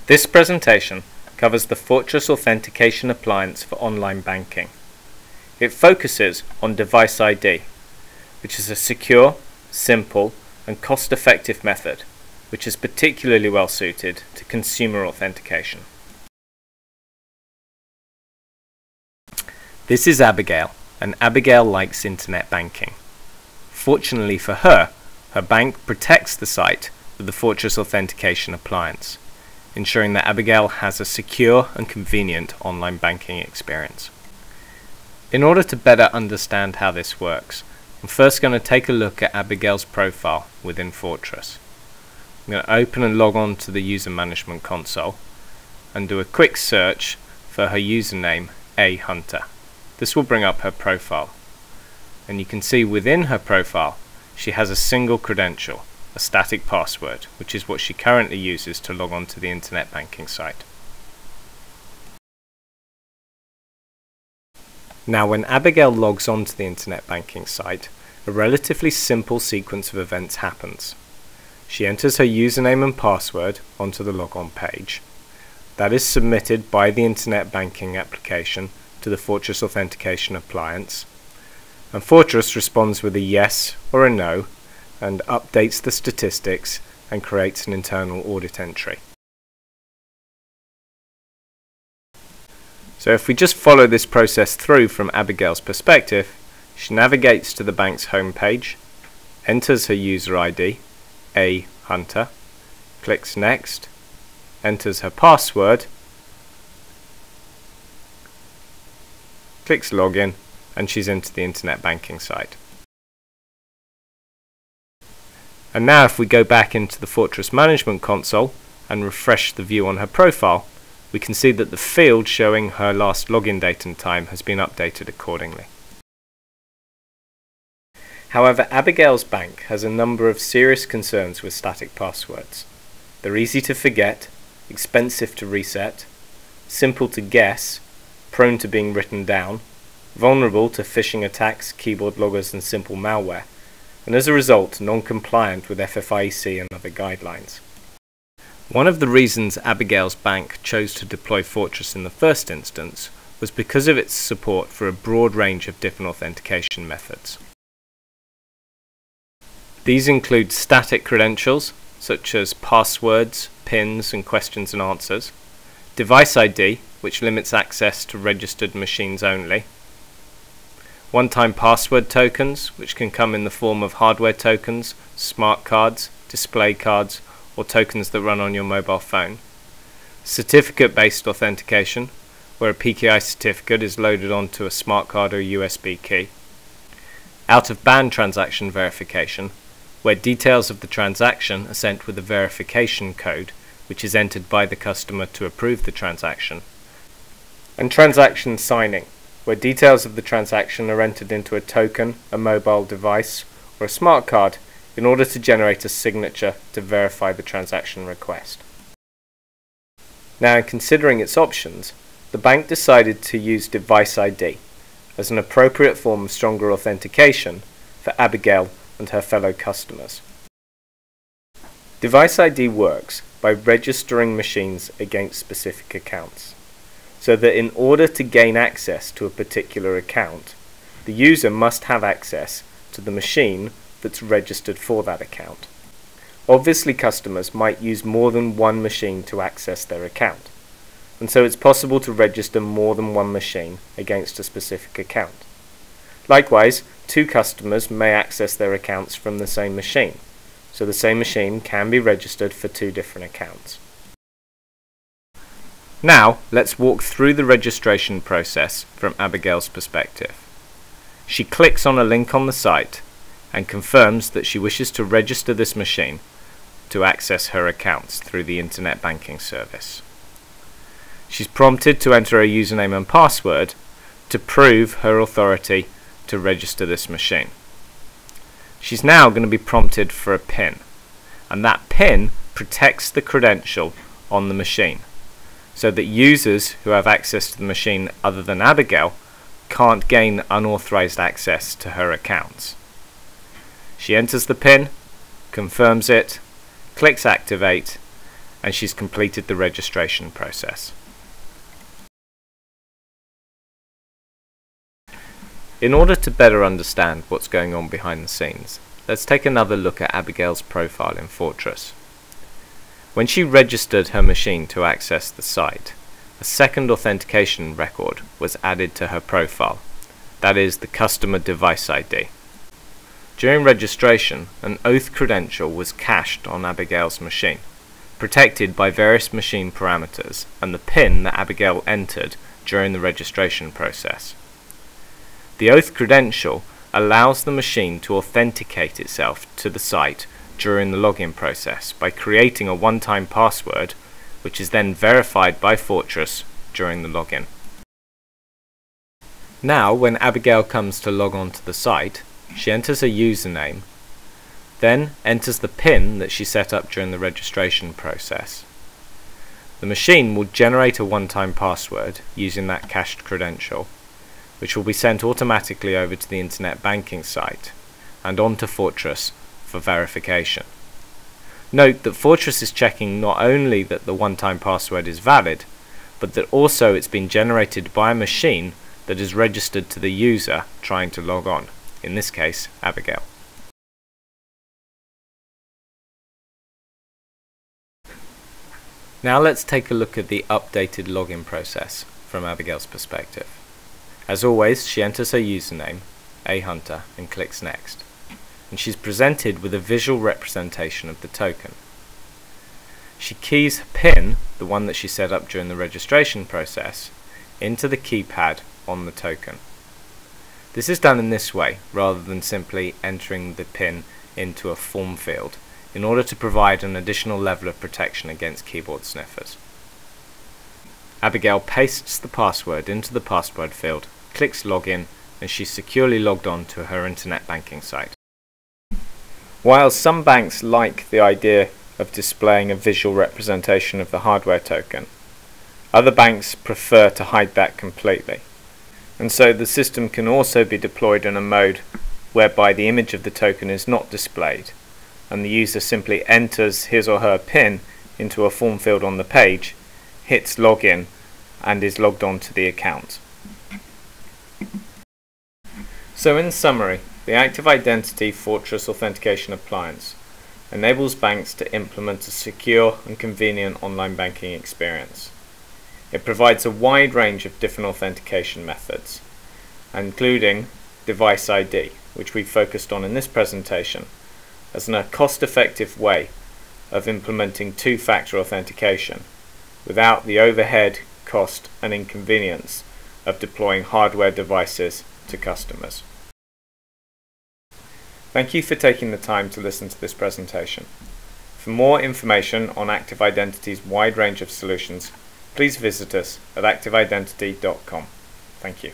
This presentation covers the 4TRESS Authentication Appliance for online banking. It focuses on DeviceID, which is a secure, simple and cost-effective method which is particularly well suited to consumer authentication. This is Abigail, and Abigail likes internet banking. Fortunately for her, her bank protects the site with the 4TRESS Authentication Appliance, ensuring that Abigail has a secure and convenient online banking experience. In order to better understand how this works, I'm first going to take a look at Abigail's profile within 4TRESS. I'm going to open and log on to the user management console and do a quick search for her username Hunter. This will bring up her profile, and you can see within her profile she has a single credential, a static password, which is what she currently uses to log on to the internet banking site. Now, when Abigail logs on to the internet banking site, a relatively simple sequence of events happens. She enters her username and password onto the logon page. That is submitted by the internet banking application to the 4TRESS Authentication Appliance, and 4TRESS responds with a yes or a no and updates the statistics and creates an internal audit entry. So if we just follow this process through from Abigail's perspective, she navigates to the bank's home page, enters her user ID, Hunter, clicks next, enters her password, clicks login, and she's into the internet banking site. And now if we go back into the 4TRESS management console and refresh the view on her profile, we can see that the field showing her last login date and time has been updated accordingly. However, Abigail's bank has a number of serious concerns with static passwords. They're easy to forget, expensive to reset, simple to guess, prone to being written down, vulnerable to phishing attacks, keyboard loggers and simple malware, and as a result non-compliant with FFIEC and other guidelines. One of the reasons Abigail's bank chose to deploy 4TRESS in the first instance was because of its support for a broad range of different authentication methods. These include static credentials, such as passwords, pins and questions and answers, DeviceID, which limits access to registered machines only, one-time password tokens, which can come in the form of hardware tokens, smart cards, display cards, or tokens that run on your mobile phone, certificate-based authentication, where a PKI certificate is loaded onto a smart card or USB key, out-of-band transaction verification, where details of the transaction are sent with a verification code, which is entered by the customer to approve the transaction, and transaction signing, where details of the transaction are entered into a token, a mobile device, or a smart card in order to generate a signature to verify the transaction request. Now, in considering its options, the bank decided to use DeviceID as an appropriate form of stronger authentication for Abigail and her fellow customers. DeviceID works by registering machines against specific accounts, so that in order to gain access to a particular account, the user must have access to the machine that's registered for that account. Obviously, customers might use more than one machine to access their account, and so it's possible to register more than one machine against a specific account. Likewise, two customers may access their accounts from the same machine, so the same machine can be registered for two different accounts. Now, let's walk through the registration process from Abigail's perspective. She clicks on a link on the site and confirms that she wishes to register this machine to access her accounts through the internet banking service. She's prompted to enter her username and password to prove her authority to register this machine. She's now going to be prompted for a PIN, and that PIN protects the credential on the machine, so that users who have access to the machine other than Abigail can't gain unauthorized access to her accounts. She enters the PIN, confirms it, clicks activate, and she's completed the registration process. In order to better understand what's going on behind the scenes, let's take another look at Abigail's profile in 4TRESS. When she registered her machine to access the site, a second authentication record was added to her profile, that is, the customer device ID. During registration, an oath credential was cached on Abigail's machine, protected by various machine parameters and the PIN that Abigail entered during the registration process. The oath credential allows the machine to authenticate itself to the site during the login process by creating a one-time password, which is then verified by 4TRESS during the login. Now, when Abigail comes to log on to the site, she enters a username, then enters the PIN that she set up during the registration process. The machine will generate a one-time password using that cached credential, which will be sent automatically over to the internet banking site and onto 4TRESS for verification. Note that 4TRESS is checking not only that the one-time password is valid, but that also it's been generated by a machine that is registered to the user trying to log on, in this case Abigail. Now let's take a look at the updated login process from Abigail's perspective. As always, she enters her username, ahunter, and clicks Next, and she's presented with a visual representation of the token. She keys her PIN, the one that she set up during the registration process, into the keypad on the token. This is done in this way, rather than simply entering the PIN into a form field, in order to provide an additional level of protection against keyboard sniffers. Abigail pastes the password into the password field, clicks Login, and she's securely logged on to her internet banking site. While some banks like the idea of displaying a visual representation of the hardware token, other banks prefer to hide that completely. And so the system can also be deployed in a mode whereby the image of the token is not displayed, and the user simply enters his or her PIN into a form field on the page, hits Login, and is logged on to the account. So in summary, the ActivIdentity 4TRESS Authentication Appliance enables banks to implement a secure and convenient online banking experience. It provides a wide range of different authentication methods, including DeviceID, which we focused on in this presentation, as a cost-effective way of implementing two-factor authentication without the overhead, cost, and inconvenience of deploying hardware devices to customers. Thank you for taking the time to listen to this presentation. For more information on ActivIdentity's wide range of solutions, please visit us at actividentity.com. Thank you.